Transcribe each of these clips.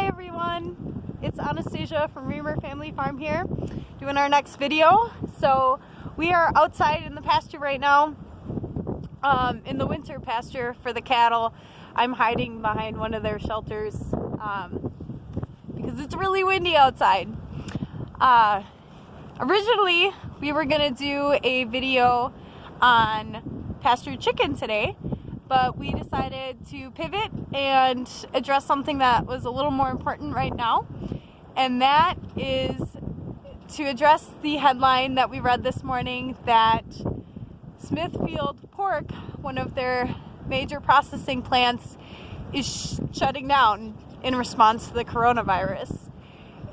Hi everyone, it's Anastasia from Riemer Family Farm here, doing our next video. So we are outside in the pasture right now, in the winter pasture for the cattle. I'm hiding behind one of their shelters because it's really windy outside. Originally, we were gonna do a video on pastured chicken today, but we decided to pivot and address something that was a little more important right now, and that is to address the headline that we read this morning that Smithfield Pork, one of their major processing plants, is shutting down in response to the coronavirus.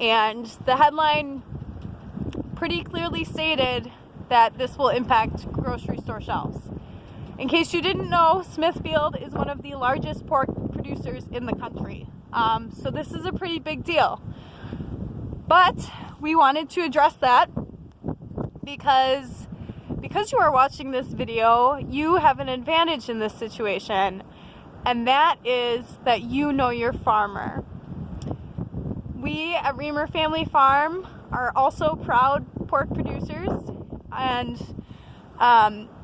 And the headline pretty clearly stated that this will impact grocery store shelves. In case you didn't know, Smithfield is one of the largest pork producers in the country. So this is a pretty big deal. But we wanted to address that because you are watching this video, you have an advantage in this situation, and that is that you know your farmer. We at Riemer Family Farm are also proud pork producers, and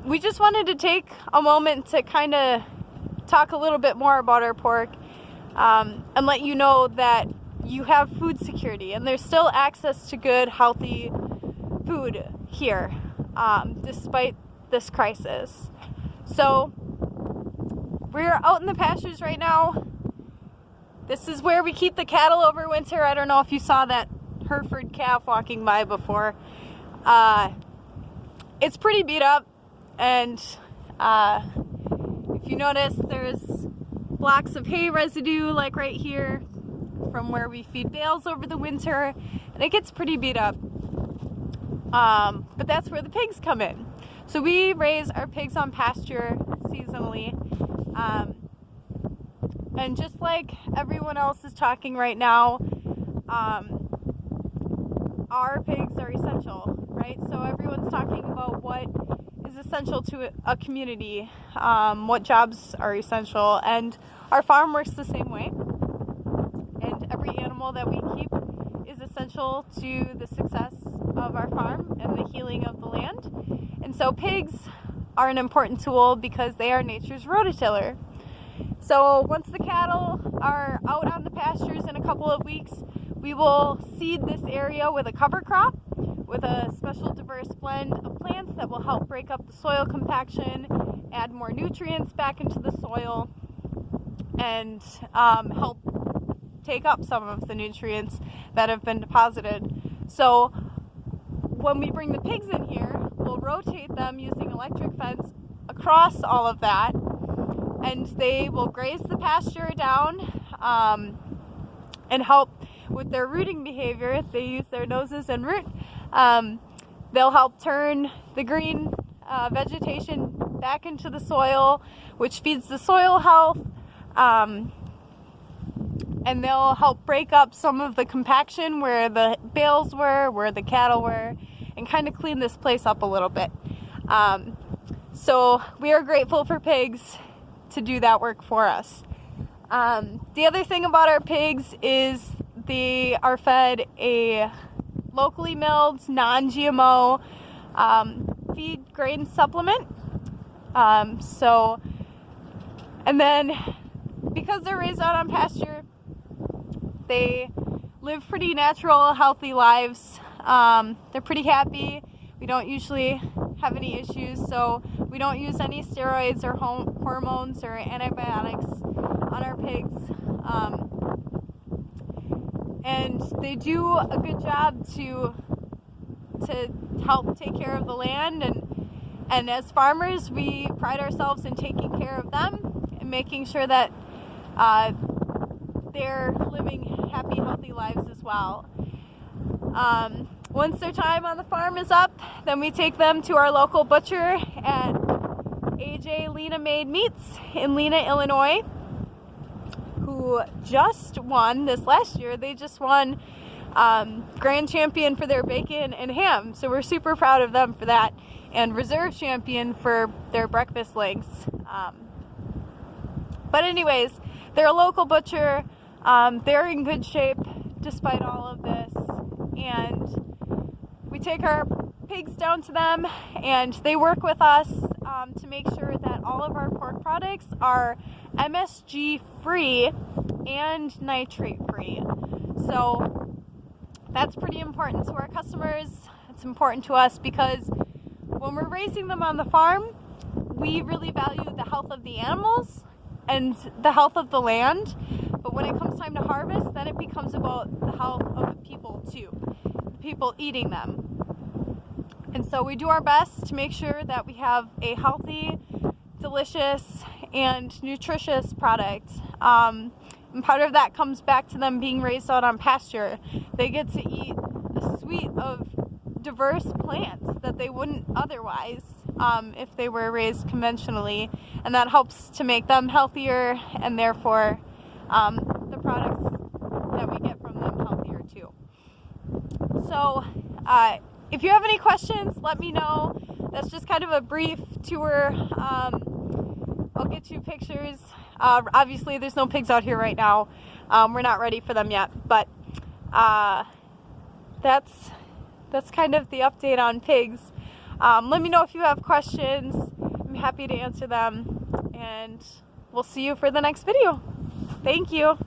we just wanted to take a moment to kind of talk a little bit more about our pork and let you know that you have food security and there's still access to good, healthy food here despite this crisis. So we're out in the pastures right now. This is where we keep the cattle over winter. I don't know if you saw that Hereford calf walking by before. It's pretty beat up, and if you notice, there's blocks of hay residue like right here from where we feed bales over the winter, and it gets pretty beat up. But that's where the pigs come in. So we raise our pigs on pasture seasonally, and just like everyone else is talking right now, our pigs are essential, right? So everyone's talking about what is essential to a community, what jobs are essential, and our farm works the same way. And every animal that we keep is essential to the success of our farm and the healing of the land. And so pigs are an important tool because they are nature's rototiller. So once the cattle are out on the pastures in a couple of weeks, we will seed this area with a cover crop with a special diverse blend of plants that will help break up the soil compaction, add more nutrients back into the soil, and help take up some of the nutrients that have been deposited. So when we bring the pigs in here, we'll rotate them using electric fence across all of that, and they will graze the pasture down and help with their rooting behavior. They use their noses and root. They'll help turn the green vegetation back into the soil, which feeds the soil health, and they'll help break up some of the compaction where the bales were, where the cattle were, and kind of clean this place up a little bit. So we are grateful for pigs to do that work for us. The other thing about our pigs is they are fed a locally milled, non-GMO feed grain supplement. And then because they're raised out on pasture, they live pretty natural, healthy lives. They're pretty happy. We don't usually have any issues, so we don't use any steroids or hormones or antibiotics on our pigs. And they do a good job to help take care of the land, and as farmers we pride ourselves in taking care of them and making sure that they're living happy, healthy lives as well. Once their time on the farm is up, then we take them to our local butcher at AJ Lena Made Meats in Lena, Illinois, who just won this last year. They just won grand champion for their bacon and ham, so we're super proud of them for that, and reserve champion for their breakfast legs. But anyways, they're a local butcher. They're in good shape despite all of this, and we take our pigs down to them and they work with us to make sure that all of our pork products are MSG free and nitrate free. So that's pretty important to our customers. It's important to us because when we're raising them on the farm, we really value the health of the animals and the health of the land. But when it comes time to harvest, then it becomes about the health of the people too, the people eating them. And so we do our best to make sure that we have a healthy, delicious, and nutritious product. And part of that comes back to them being raised out on pasture. They get to eat a suite of diverse plants that they wouldn't otherwise if they were raised conventionally. And that helps to make them healthier and therefore the products that we get from them healthier too. So if you have any questions, let me know. That's just kind of a brief tour. I'll get you pictures. Obviously there's no pigs out here right now. We're not ready for them yet, but that's kind of the update on pigs. Let me know if you have questions. I'm happy to answer them, and we'll see you for the next video. Thank you.